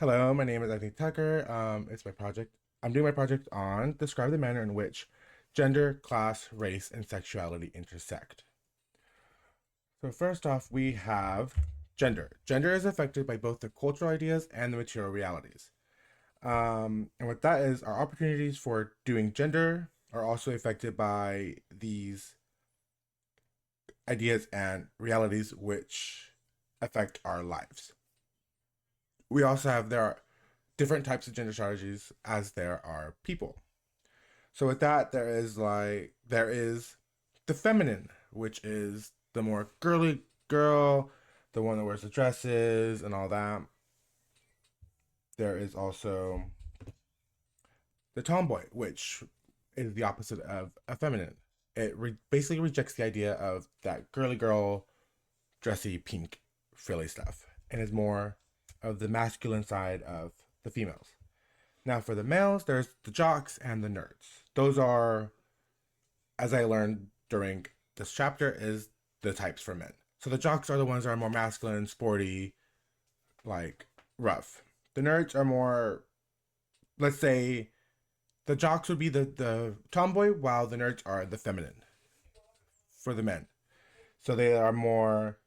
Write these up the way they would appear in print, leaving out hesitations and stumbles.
Hello, my name is Anthony Tucker. It's my project. I'm doing my project on describe the manner in which gender, class, race, and sexuality intersect. So first off, we have gender. Gender is affected by both the cultural ideas and the material realities. And what that is, our opportunities for doing gender are also affected by these ideas and realities which affect our lives. We also have there are different types of gender strategies as there are people. So with that, there is the feminine, which is the more girly girl, the one that wears the dresses and all that. There is also the tomboy, which is the opposite of a feminine. Basically rejects the idea of that girly girl, dressy, pink, frilly stuff, and is more of the masculine side of the females. Now, for the males, there's the jocks and the nerds. Those are, as I learned during this chapter, is the types for men. So the jocks are the ones that are more masculine, sporty, like rough. The nerds are more, let's say, the jocks would be the tomboy, while the nerds are the feminine for the men. So they are more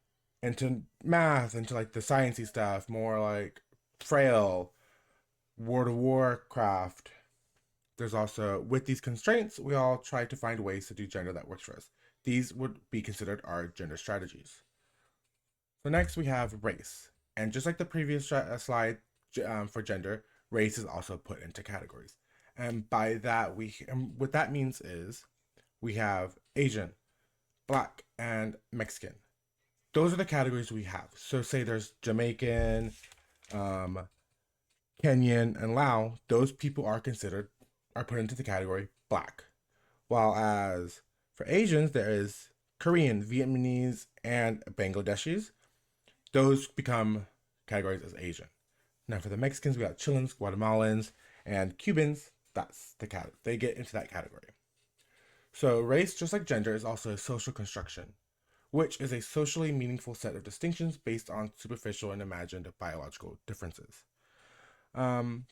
into math, into like the sciencey stuff, more like frail, World of Warcraft. There's also, with these constraints, we all try to find ways to do gender that works for us. These would be considered our gender strategies. So next we have race. And just like the previous slide for gender, race is also put into categories. And by that, what that means is we have Asian, Black, and Mexican. Those are the categories we have. So say there's Jamaican, um, Kenyan, and Lao. Those people are put into the category Black. While as for Asians, there is Korean, Vietnamese, and Bangladeshis. Those become categories as Asian. Now for the Mexicans, we got Chilens, Guatemalans, and Cubans. That's the category. They get into that category. So race, just like gender, is also a social construction, which is a socially meaningful set of distinctions based on superficial and imagined biological differences. Um,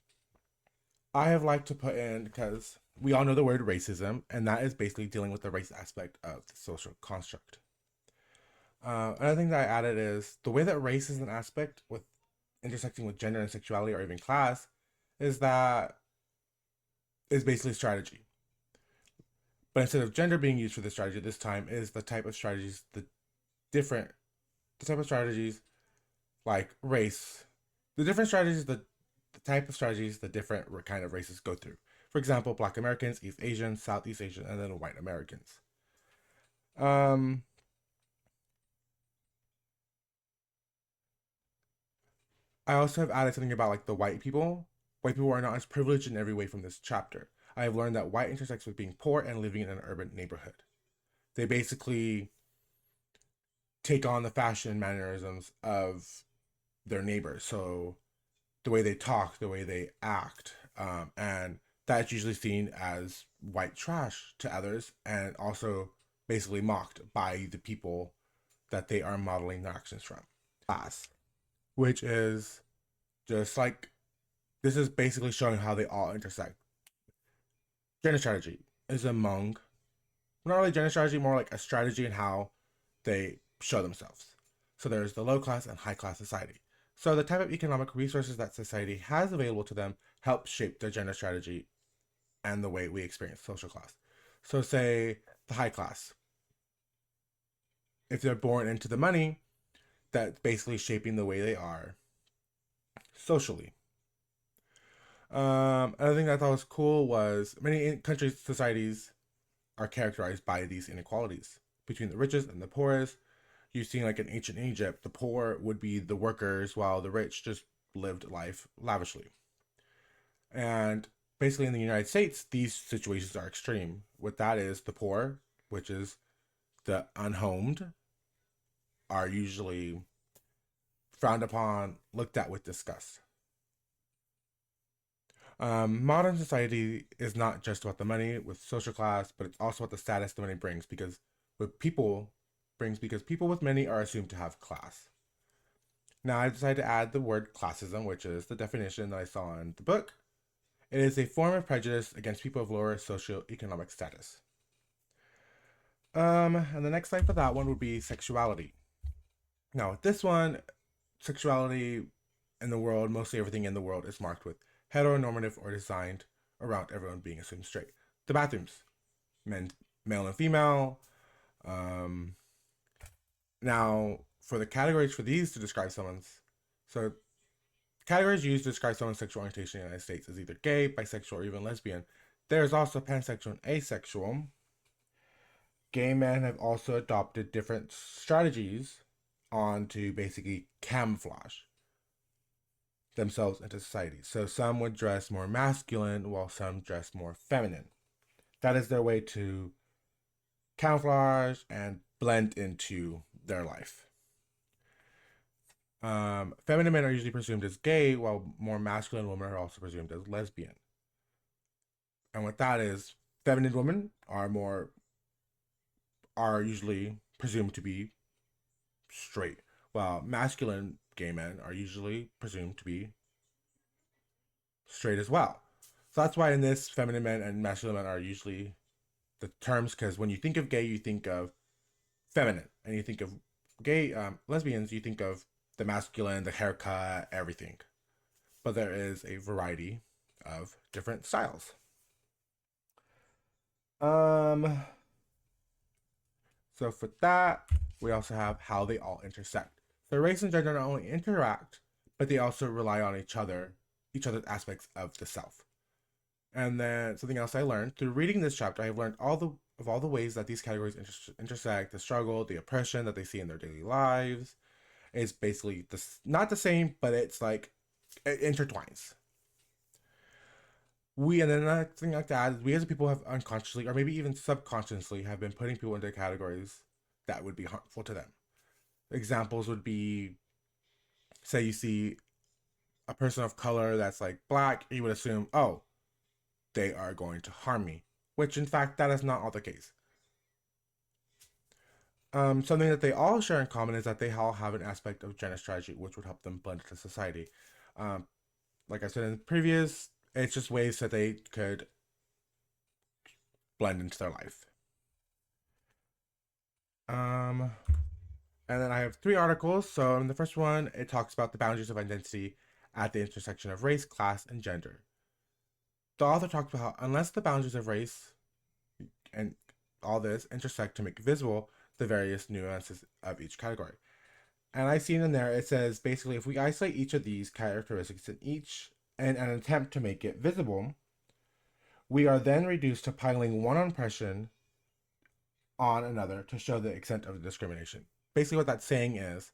I have liked to put in because we all know the word racism, and that is basically dealing with the race aspect of the social construct. Another thing that I added is the way that race is an aspect with intersecting with gender and sexuality or even class is that is basically strategy. But instead of gender being used for this strategy this time is different the type of strategies like race, the different strategies the type of strategies the different kind of races go through. For example, Black Americans, East Asians, Southeast Asian, and then white Americans. Um, I also have added something about like the white people. White people are not as privileged in every way from this chapter. I have learned that white intersects with being poor and living in an urban neighborhood. They basically take on the fashion mannerisms of their neighbors. So the way they talk, the way they act, and that's usually seen as white trash to others, and also basically mocked by the people that they are modeling their actions from. Class, which is just like this is basically showing how they all intersect. Gender strategy is among not really gender strategy, more like a strategy in how they show themselves. So there's the low class and high class society. So the type of economic resources that society has available to them help shape their gender strategy and the way we experience social class. So say the high class, if they're born into the money, that's basically shaping the way they are socially. Another thing that I thought was cool was many countries, societies are characterized by these inequalities between the richest and the poorest. You've seen like in ancient Egypt, the poor would be the workers while the rich just lived life lavishly. And basically in the United States, these situations are extreme. What that is, the poor, which is the unhomed, are usually frowned upon, looked at with disgust. Modern society is not just about the money with social class, but it's also about the status the money brings because with people brings because people with money are assumed to have class. Now I decided to add the word classism, which is the definition that I saw in the book. It is a form of prejudice against people of lower socioeconomic status. And the next slide for that one would be sexuality. Now, with this one, sexuality in the world, mostly everything in the world, is marked with heteronormative or designed around everyone being assumed straight. The bathrooms, men, male and female. Um, Now, for the categories for these to describe someone's, so categories used to describe someone's sexual orientation in the United States is either gay, bisexual, or even lesbian. There's also pansexual and asexual. Gay men have also adopted different strategies on to basically camouflage themselves into society. So some would dress more masculine while some dress more feminine. That is their way to camouflage and blend into their life. Feminine men are usually presumed as gay, while more masculine women are also presumed as lesbian. And what that is, feminine women are usually presumed to be straight, while masculine gay men are usually presumed to be straight as well. So that's why in this, feminine men and masculine men are usually the terms, because when you think of gay, you think of feminine, and you think of gay lesbians, you think of the masculine, the haircut, everything. But there is a variety of different styles. Um, so for that, we also have how they all intersect. So race and gender not only interact, but they also rely on each other's aspects of the self. And then something else I learned through reading this chapter, I have learned all the ways that these categories intersect, the struggle, the oppression that they see in their daily lives. It's basically this not the same, but it's like it intertwines. We and then another thing like that is we as a people have unconsciously or maybe even subconsciously have been putting people into categories that would be harmful to them. Examples would be, say you see a person of color that's like black, you would assume, oh, they are going to harm me, which in fact that is not all the case. Something that they all share in common is that they all have an aspect of gender strategy which would help them blend into society. Um, like I said in the previous, it's just ways that they could blend into their life. Um, and then I have three articles. So in the first one, it talks about the boundaries of identity at the intersection of race, class, and gender. The author talks about how unless the boundaries of race and all this intersect to make visible the various nuances of each category. And I seen in there it says basically if we isolate each of these characteristics in an attempt to make it visible, we are then reduced to piling one impression on another to show the extent of the discrimination. Basically, what that's saying is,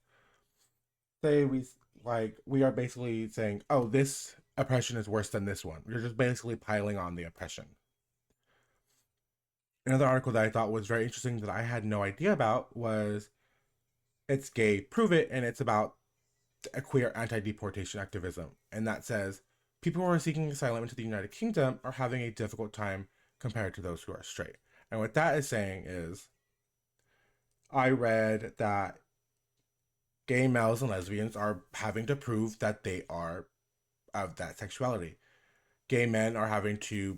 say we are basically saying, oh, this oppression is worse than this one. You're just basically piling on the oppression. Another article that I thought was very interesting that I had no idea about was It's Gay, Prove It, and it's about a queer anti-deportation activism. And that says people who are seeking asylum into the United Kingdom are having a difficult time compared to those who are straight. And what that is saying is I read that gay males and lesbians are having to prove that they are of that sexuality. Gay men are having to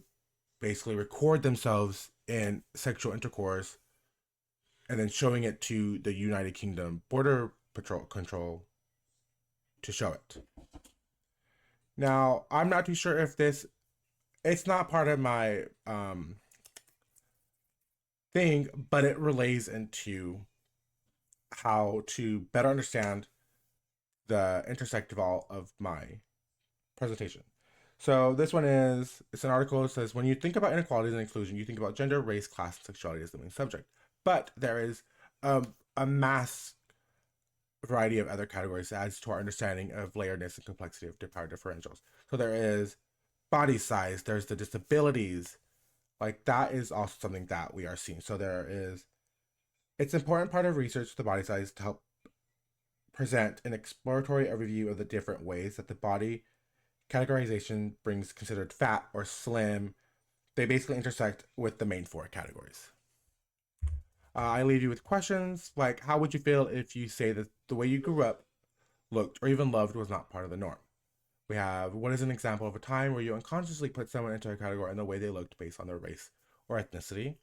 basically record themselves in sexual intercourse and then showing it to the United Kingdom Border Patrol Control to show it. Now, I'm not too sure if it's not part of my thing, but it relays into how to better understand the intersect of all of my presentation. So this one is it's an article that says when you think about inequalities and inclusion, you think about gender, race, class, and sexuality as the main subject. But there is a mass variety of other categories that adds to our understanding of layeredness and complexity of power differentials. So there is body size, there's the disabilities, like that is also something that we are seeing. So there is it's an important part of research the body size to help present an exploratory overview of the different ways that the body categorization brings considered fat or slim. They basically intersect with the main four categories. I leave you with questions like how would you feel if you say that the way you grew up looked, or even loved was not part of the norm. We have what is an example of a time where you unconsciously put someone into a category in the way they looked based on their race or ethnicity.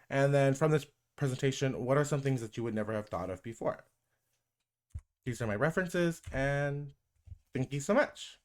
And then from this presentation, what are some things that you would never have thought of before? These are my references, and thank you so much.